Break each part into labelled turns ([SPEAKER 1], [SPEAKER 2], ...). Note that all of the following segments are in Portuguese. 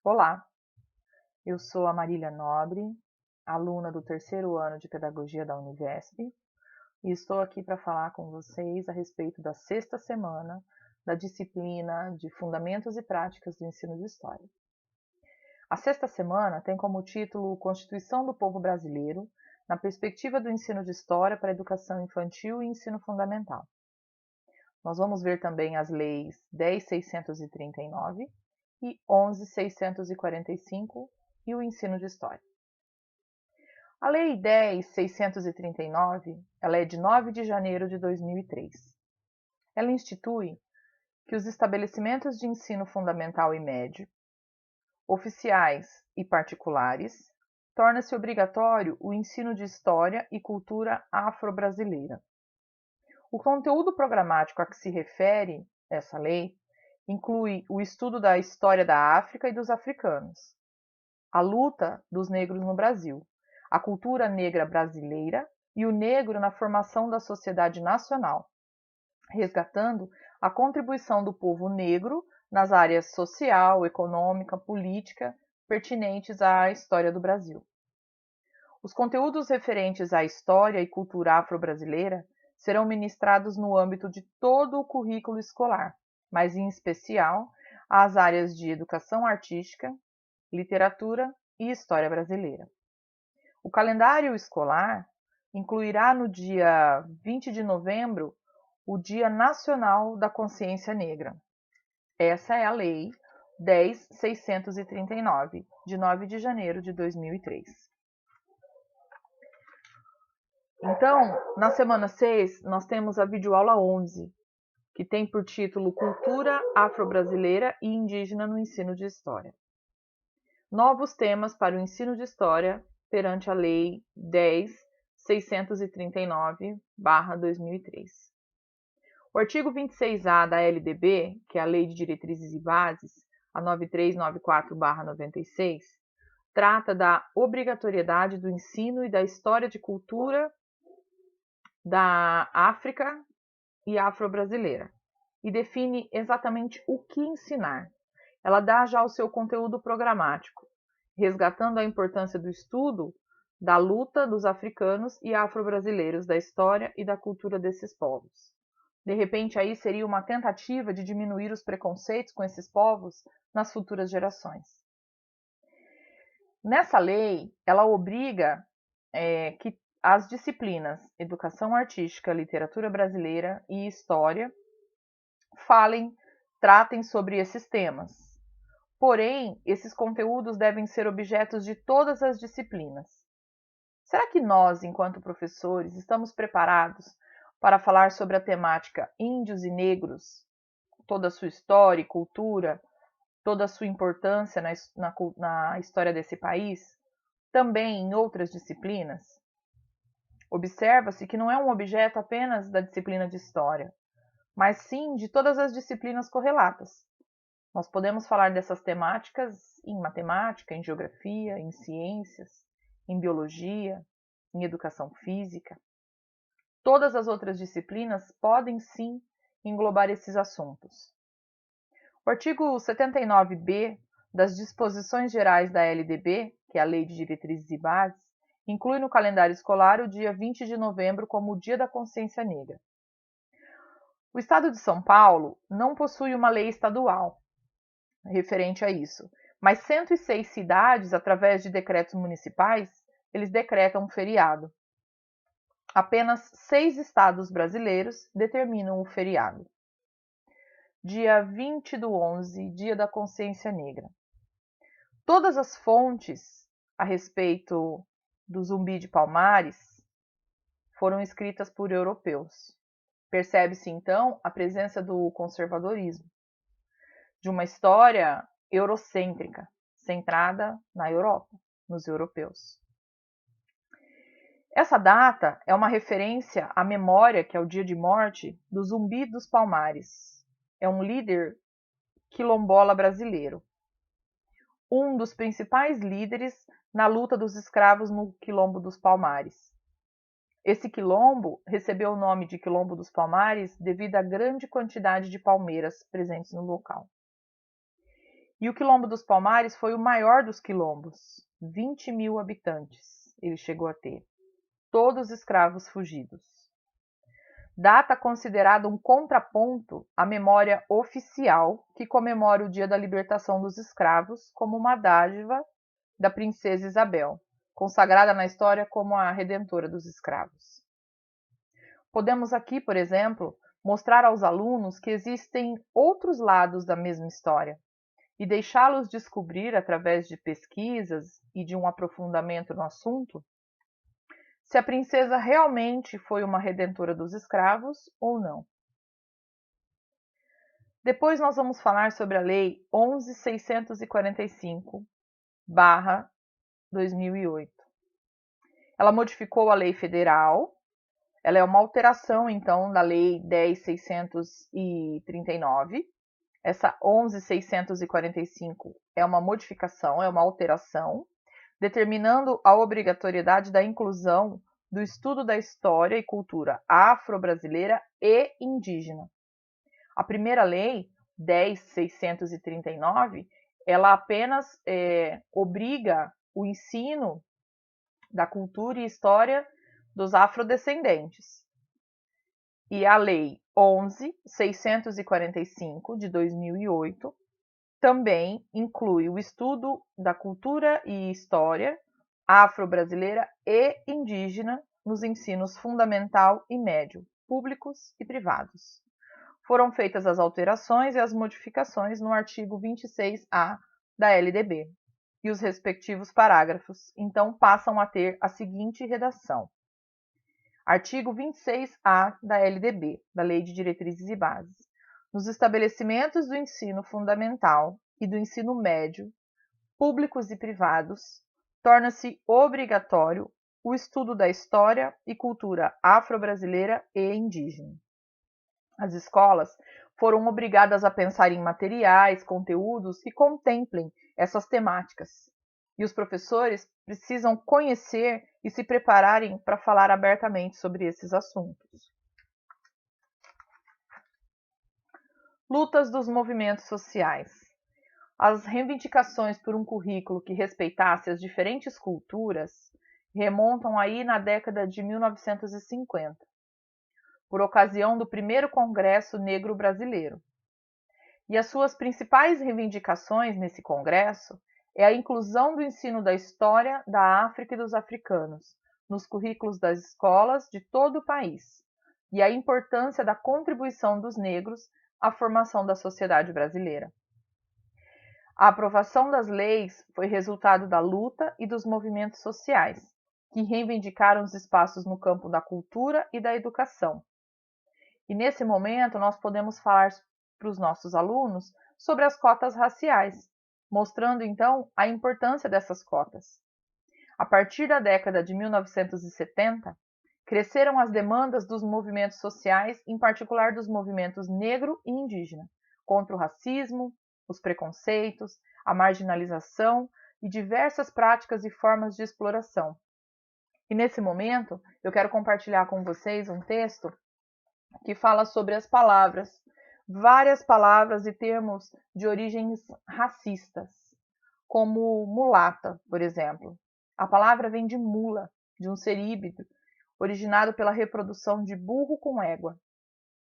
[SPEAKER 1] Olá, eu sou a Marília Nobre, aluna do terceiro ano de Pedagogia da Univesp, e estou aqui para falar com vocês a respeito da sexta semana da disciplina de Fundamentos e Práticas do Ensino de História. A sexta semana tem como título Constituição do Povo Brasileiro, na perspectiva do ensino de História para a educação infantil e ensino fundamental. Nós vamos ver também as leis 10.639 e 11.645 e o ensino de História. A Lei 10.639, ela é de 9 de janeiro de 2003. Ela institui que os estabelecimentos de ensino fundamental e médio, oficiais e particulares, torna-se obrigatório o ensino de história e cultura afro-brasileira. O conteúdo programático a que se refere essa lei inclui o estudo da história da África e dos africanos, a luta dos negros no Brasil, a cultura negra brasileira e o negro na formação da sociedade nacional, resgatando a contribuição do povo negro nas áreas social, econômica, política pertinentes à história do Brasil. Os conteúdos referentes à história e cultura afro-brasileira serão ministrados no âmbito de todo o currículo escolar, mas em especial às áreas de educação artística, literatura e história brasileira. O calendário escolar incluirá no dia 20 de novembro o Dia Nacional da Consciência Negra. Essa é a Lei 10.639, de 9 de janeiro de 2003. Então, na semana 6, nós temos a videoaula 11, que tem por título Cultura Afro-Brasileira e Indígena no Ensino de História. Novos temas para o ensino de História perante a Lei 10.639/2003. O artigo 26A da LDB, que é a Lei de Diretrizes e Bases, a 9394/96, trata da obrigatoriedade do ensino e da história de cultura da África e afro-brasileira e define exatamente o que ensinar. Ela dá já o seu conteúdo programático, resgatando a importância do estudo da luta dos africanos e afro-brasileiros, da história e da cultura desses povos. De repente, aí seria uma tentativa de diminuir os preconceitos com esses povos nas futuras gerações. Nessa lei, ela obriga que as disciplinas Educação Artística, Literatura Brasileira e História tratem sobre esses temas. Porém, esses conteúdos devem ser objetos de todas as disciplinas. Será que nós, enquanto professores, estamos preparados para falar sobre a temática índios e negros, toda a sua história e cultura, toda a sua importância na história desse país, também em outras disciplinas? Observa-se que não é um objeto apenas da disciplina de História, mas sim de todas as disciplinas correlatas. Nós podemos falar dessas temáticas em matemática, em geografia, em ciências, em biologia, em educação física. Todas as outras disciplinas podem sim englobar esses assuntos. O artigo 79b das Disposições Gerais da LDB, que é a Lei de Diretrizes e Bases, inclui no calendário escolar o dia 20 de novembro como o Dia da Consciência Negra. O Estado de São Paulo não possui uma lei estadual referente a isso, mas 106 cidades, através de decretos municipais, eles decretam um feriado. Apenas 6 estados brasileiros determinam o feriado. Dia 20/11, Dia da Consciência Negra. Todas as fontes a respeito do Zumbi de Palmares foram escritas por europeus. Percebe-se, então, a presença do conservadorismo, de uma história eurocêntrica, centrada na Europa, nos europeus. Essa data é uma referência à memória, que é o dia de morte, do Zumbi dos Palmares. É um líder quilombola brasileiro, um dos principais líderes na luta dos escravos no Quilombo dos Palmares. Esse quilombo recebeu o nome de Quilombo dos Palmares devido à grande quantidade de palmeiras presentes no local. E o Quilombo dos Palmares foi o maior dos quilombos, 20.000 habitantes ele chegou a ter, todos escravos fugidos. Data considerada um contraponto à memória oficial que comemora o Dia da Libertação dos Escravos como uma dádiva da princesa Isabel, consagrada na história como a redentora dos escravos. Podemos aqui, por exemplo, mostrar aos alunos que existem outros lados da mesma história e deixá-los descobrir, através de pesquisas e de um aprofundamento no assunto, se a princesa realmente foi uma redentora dos escravos ou não. Depois nós vamos falar sobre a Lei 11.645/2008. Ela modificou a Lei Federal. Ela é uma alteração, então, da Lei 10.639. Essa 11.645 é uma modificação, é uma alteração, determinando a obrigatoriedade da inclusão do estudo da história e cultura afro-brasileira e indígena. A primeira lei, 10.639, ela apenas obriga o ensino da cultura e história dos afrodescendentes. E a lei 11.645, de 2008, também inclui o estudo da cultura e história afro-brasileira e indígena nos ensinos fundamental e médio, públicos e privados. Foram feitas as alterações e as modificações no artigo 26A da LDB, e os respectivos parágrafos, então, passam a ter a seguinte redação. Artigo 26A da LDB, da Lei de Diretrizes e Bases. Nos estabelecimentos do ensino fundamental e do ensino médio, públicos e privados, torna-se obrigatório o estudo da história e cultura afro-brasileira e indígena. As escolas foram obrigadas a pensar em materiais, conteúdos que contemplem essas temáticas. E os professores precisam conhecer e se prepararem para falar abertamente sobre esses assuntos. Lutas dos movimentos sociais. As reivindicações por um currículo que respeitasse as diferentes culturas remontam aí na década de 1950, por ocasião do primeiro Congresso Negro Brasileiro. E as suas principais reivindicações nesse congresso é a inclusão do ensino da história da África e dos africanos nos currículos das escolas de todo o país e a importância da contribuição dos negros à formação da sociedade brasileira. A aprovação das leis foi resultado da luta e dos movimentos sociais, que reivindicaram os espaços no campo da cultura e da educação. E nesse momento nós podemos falar para os nossos alunos sobre as cotas raciais, mostrando então a importância dessas cotas. A partir da década de 1970, cresceram as demandas dos movimentos sociais, em particular dos movimentos negro e indígena, contra o racismo, os preconceitos, a marginalização e diversas práticas e formas de exploração. E nesse momento, eu quero compartilhar com vocês um texto que fala sobre as palavras, várias palavras e termos de origens racistas, como mulata, por exemplo. A palavra vem de mula, de um ser híbrido, originado pela reprodução de burro com égua.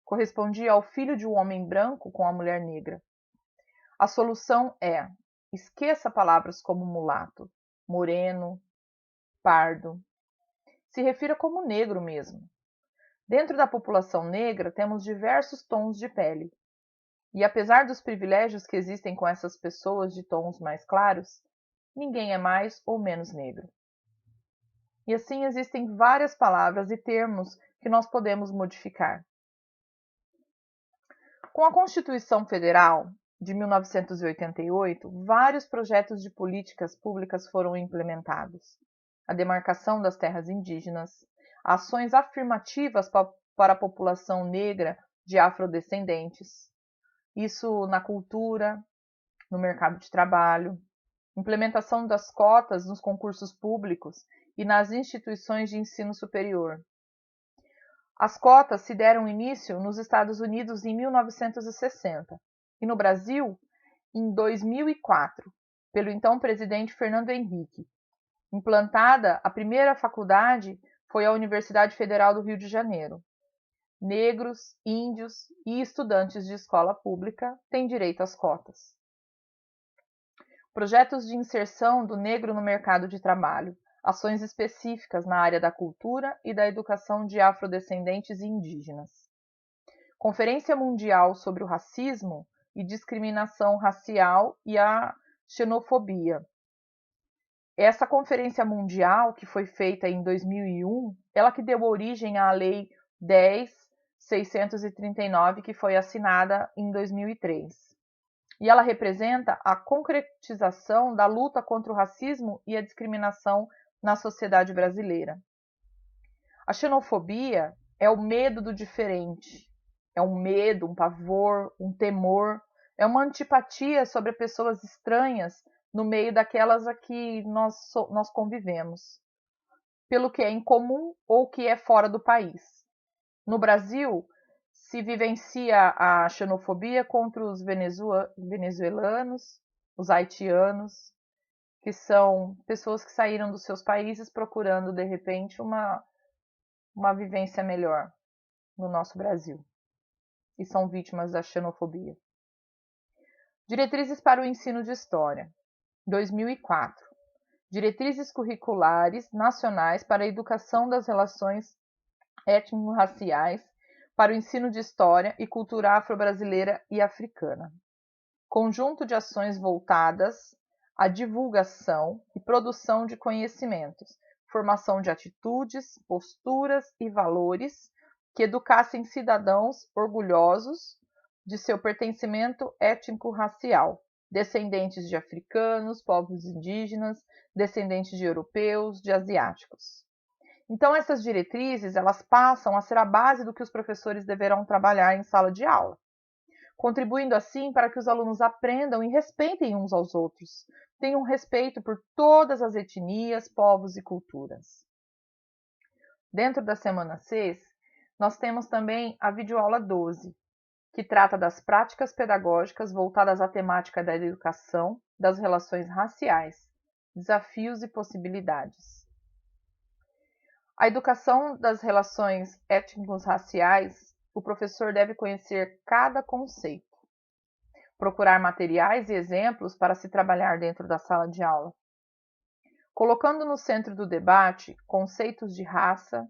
[SPEAKER 1] Correspondia ao filho de um homem branco com a mulher negra. A solução é: esqueça palavras como mulato, moreno, pardo. Se refira como negro mesmo. Dentro da população negra, temos diversos tons de pele. E apesar dos privilégios que existem com essas pessoas de tons mais claros, ninguém é mais ou menos negro. E assim existem várias palavras e termos que nós podemos modificar. Com a Constituição Federal de 1988, vários projetos de políticas públicas foram implementados. A demarcação das terras indígenas, ações afirmativas para a população negra de afrodescendentes, isso na cultura, no mercado de trabalho, implementação das cotas nos concursos públicos e nas instituições de ensino superior. As cotas se deram início nos Estados Unidos em 1960 e no Brasil em 2004, pelo então presidente Fernando Henrique. Implantada, a primeira faculdade foi a Universidade Federal do Rio de Janeiro. Negros, índios e estudantes de escola pública têm direito às cotas. Projetos de inserção do negro no mercado de trabalho, ações específicas na área da cultura e da educação de afrodescendentes e indígenas. Conferência Mundial sobre o Racismo e Discriminação Racial e a Xenofobia. Essa Conferência Mundial, que foi feita em 2001, ela que deu origem à Lei 10.639, que foi assinada em 2003. E ela representa a concretização da luta contra o racismo e a discriminação na sociedade brasileira. A xenofobia é o medo do diferente, é um medo, um pavor, um temor, é uma antipatia sobre pessoas estranhas no meio daquelas a que nós convivemos, pelo que é incomum ou que é fora do país. No Brasil, se vivencia a xenofobia contra os venezuelanos, os haitianos, que são pessoas que saíram dos seus países procurando, de repente, uma vivência melhor no nosso Brasil e são vítimas da xenofobia. Diretrizes para o ensino de história, 2004. Diretrizes curriculares nacionais para a educação das relações étnico-raciais, para o ensino de história e cultura afro-brasileira e africana. Conjunto de ações voltadas à divulgação e produção de conhecimentos, formação de atitudes, posturas e valores que educassem cidadãos orgulhosos de seu pertencimento étnico-racial, descendentes de africanos, povos indígenas, descendentes de europeus, de asiáticos. Então, essas diretrizes, elas passam a ser a base do que os professores deverão trabalhar em sala de aula, contribuindo assim para que os alunos aprendam e respeitem uns aos outros, tenham respeito por todas as etnias, povos e culturas. Dentro da semana 6, nós temos também a videoaula 12, que trata das práticas pedagógicas voltadas à temática da educação, das relações raciais, desafios e possibilidades. A educação das relações étnico-raciais, o professor deve conhecer cada conceito, procurar materiais e exemplos para se trabalhar dentro da sala de aula, colocando no centro do debate conceitos de raça,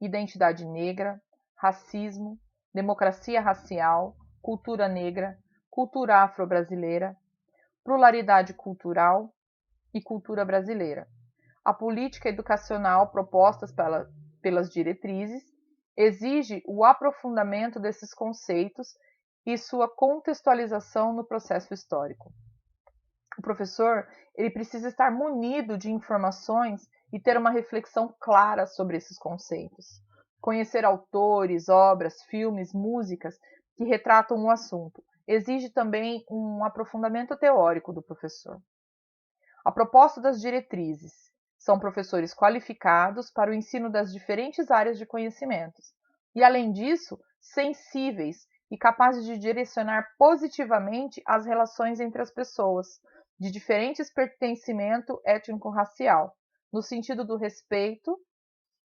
[SPEAKER 1] identidade negra, racismo, democracia racial, cultura negra, cultura afro-brasileira, pluralidade cultural e cultura brasileira. A política educacional proposta pelas diretrizes exige o aprofundamento desses conceitos e sua contextualização no processo histórico. O professor ele precisa estar munido de informações e ter uma reflexão clara sobre esses conceitos. Conhecer autores, obras, filmes, músicas que retratam o assunto. Exige também um aprofundamento teórico do professor. A proposta das diretrizes são professores qualificados para o ensino das diferentes áreas de conhecimentos e, além disso, sensíveis e capazes de direcionar positivamente as relações entre as pessoas de diferentes pertencimento étnico-racial, no sentido do respeito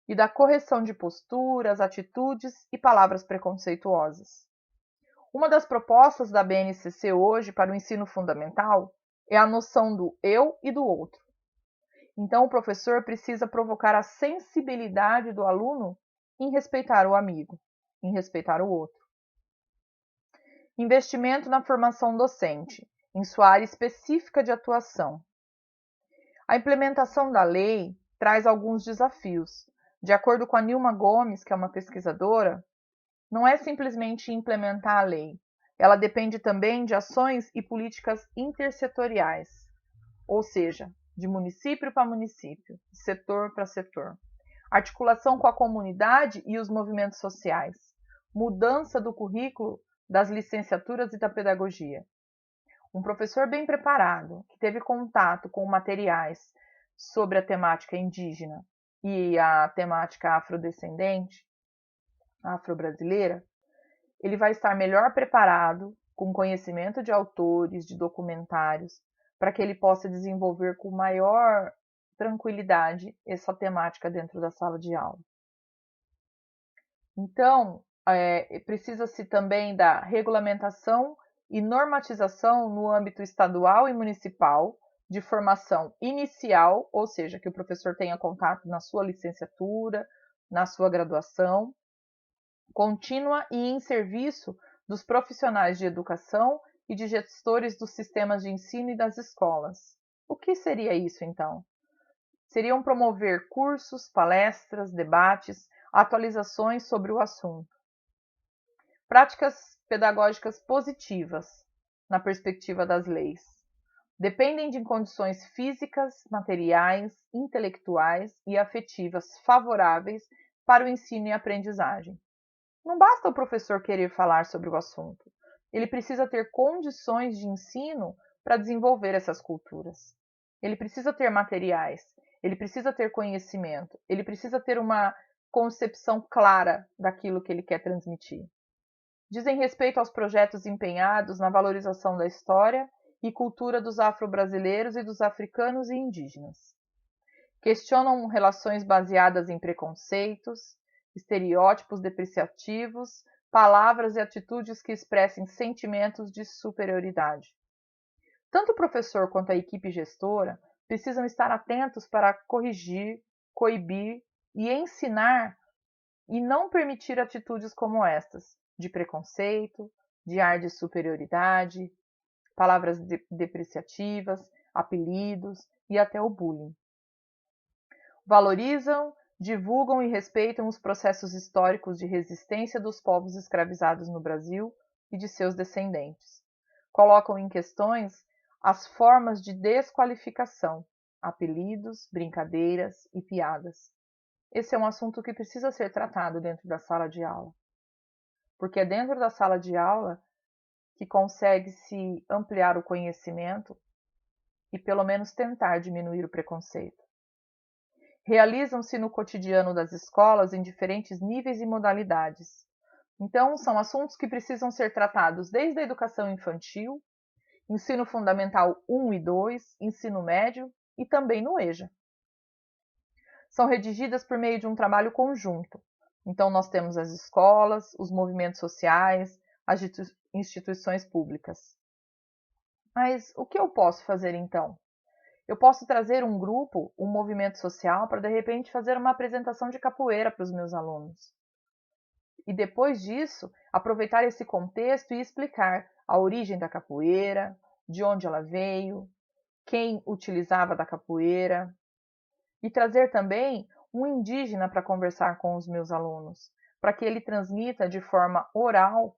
[SPEAKER 1] e da correção de posturas, atitudes e palavras preconceituosas. Uma das propostas da BNCC hoje para o ensino fundamental é a noção do eu e do outro. Então, o professor precisa provocar a sensibilidade do aluno em respeitar o amigo, em respeitar o outro. Investimento na formação docente, em sua área específica de atuação. A implementação da lei traz alguns desafios. De acordo com a Nilma Gomes, que é uma pesquisadora, não é simplesmente implementar a lei. Ela depende também de ações e políticas intersetoriais, ou seja, de município para município, de setor para setor. Articulação com a comunidade e os movimentos sociais. Mudança do currículo das licenciaturas e da pedagogia. Um professor bem preparado, que teve contato com materiais sobre a temática indígena e a temática afrodescendente, afro-brasileira, ele vai estar melhor preparado com conhecimento de autores, de documentários, para que ele possa desenvolver com maior tranquilidade essa temática dentro da sala de aula. Então, precisa-se também da regulamentação e normatização no âmbito estadual e municipal de formação inicial, ou seja, que o professor tenha contato na sua licenciatura, na sua graduação, contínua e em serviço dos profissionais de educação e de gestores dos sistemas de ensino e das escolas. O que seria isso, então? Seriam promover cursos, palestras, debates, atualizações sobre o assunto. Práticas pedagógicas positivas, na perspectiva das leis, dependem de condições físicas, materiais, intelectuais e afetivas favoráveis para o ensino e aprendizagem. Não basta o professor querer falar sobre o assunto. Ele precisa ter condições de ensino para desenvolver essas culturas. Ele precisa ter materiais, ele precisa ter conhecimento, ele precisa ter uma concepção clara daquilo que ele quer transmitir. Dizem respeito aos projetos empenhados na valorização da história e cultura dos afro-brasileiros e dos africanos e indígenas. Questionam relações baseadas em preconceitos, estereótipos depreciativos, palavras e atitudes que expressem sentimentos de superioridade. Tanto o professor quanto a equipe gestora precisam estar atentos para corrigir, coibir e ensinar e não permitir atitudes como estas, de preconceito, de ar de superioridade, palavras depreciativas, apelidos e até o bullying. Valorizam, divulgam e respeitam os processos históricos de resistência dos povos escravizados no Brasil e de seus descendentes. Colocam em questões as formas de desqualificação, apelidos, brincadeiras e piadas. Esse é um assunto que precisa ser tratado dentro da sala de aula, porque é dentro da sala de aula que consegue-se ampliar o conhecimento e pelo menos tentar diminuir o preconceito. Realizam-se no cotidiano das escolas em diferentes níveis e modalidades. Então, são assuntos que precisam ser tratados desde a educação infantil, ensino fundamental 1 e 2, ensino médio e também no EJA. São redigidas por meio de um trabalho conjunto. Então, nós temos as escolas, os movimentos sociais, as instituições públicas. Mas o que eu posso fazer então? Eu posso trazer um grupo, um movimento social, para de repente fazer uma apresentação de capoeira para os meus alunos. E depois disso, aproveitar esse contexto e explicar a origem da capoeira, de onde ela veio, quem utilizava da capoeira, e trazer também um indígena para conversar com os meus alunos, para que ele transmita de forma oral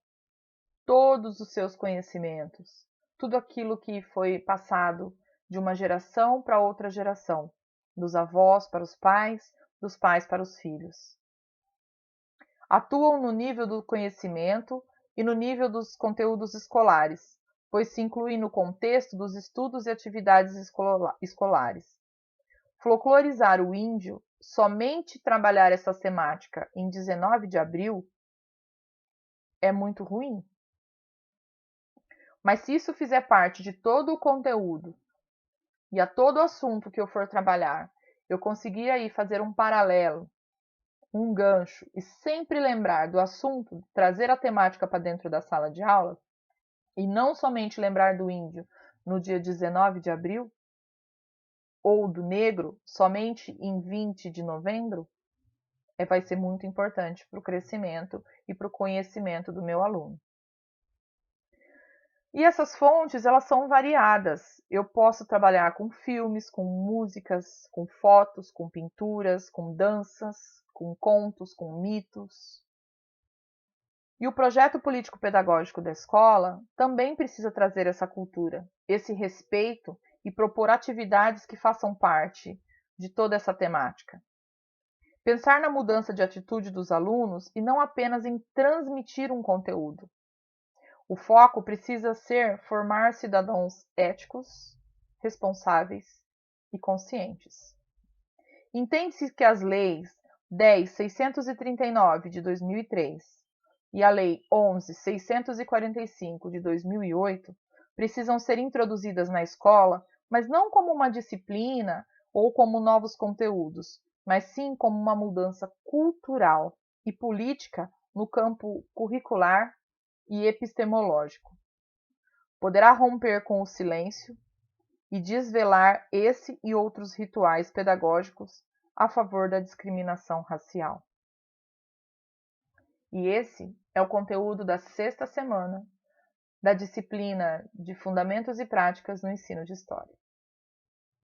[SPEAKER 1] todos os seus conhecimentos, tudo aquilo que foi passado de uma geração para outra geração, dos avós para os pais, dos pais para os filhos. Atuam no nível do conhecimento e no nível dos conteúdos escolares, pois se incluem no contexto dos estudos e atividades escolares. Folclorizar o índio, somente trabalhar essa temática em 19 de abril, é muito ruim. Mas se isso fizer parte de todo o conteúdo e a todo assunto que eu for trabalhar, eu conseguir aí fazer um paralelo, um gancho e sempre lembrar do assunto, trazer a temática para dentro da sala de aula e não somente lembrar do índio no dia 19 de abril ou do negro somente em 20 de novembro, vai ser muito importante para o crescimento e para o conhecimento do meu aluno. E essas fontes, elas são variadas. Eu posso trabalhar com filmes, com músicas, com fotos, com pinturas, com danças, com contos, com mitos. E o projeto político-pedagógico da escola também precisa trazer essa cultura, esse respeito e propor atividades que façam parte de toda essa temática. Pensar na mudança de atitude dos alunos e não apenas em transmitir um conteúdo. O foco precisa ser formar cidadãos éticos, responsáveis e conscientes. Entende-se que as leis 10.639 de 2003 e a Lei 11.645 de 2008 precisam ser introduzidas na escola, mas não como uma disciplina ou como novos conteúdos, mas sim como uma mudança cultural e política no campo curricular e epistemológico. Poderá romper com o silêncio e desvelar esse e outros rituais pedagógicos a favor da discriminação racial. E esse é o conteúdo da sexta semana da disciplina de Fundamentos e Práticas no Ensino de História.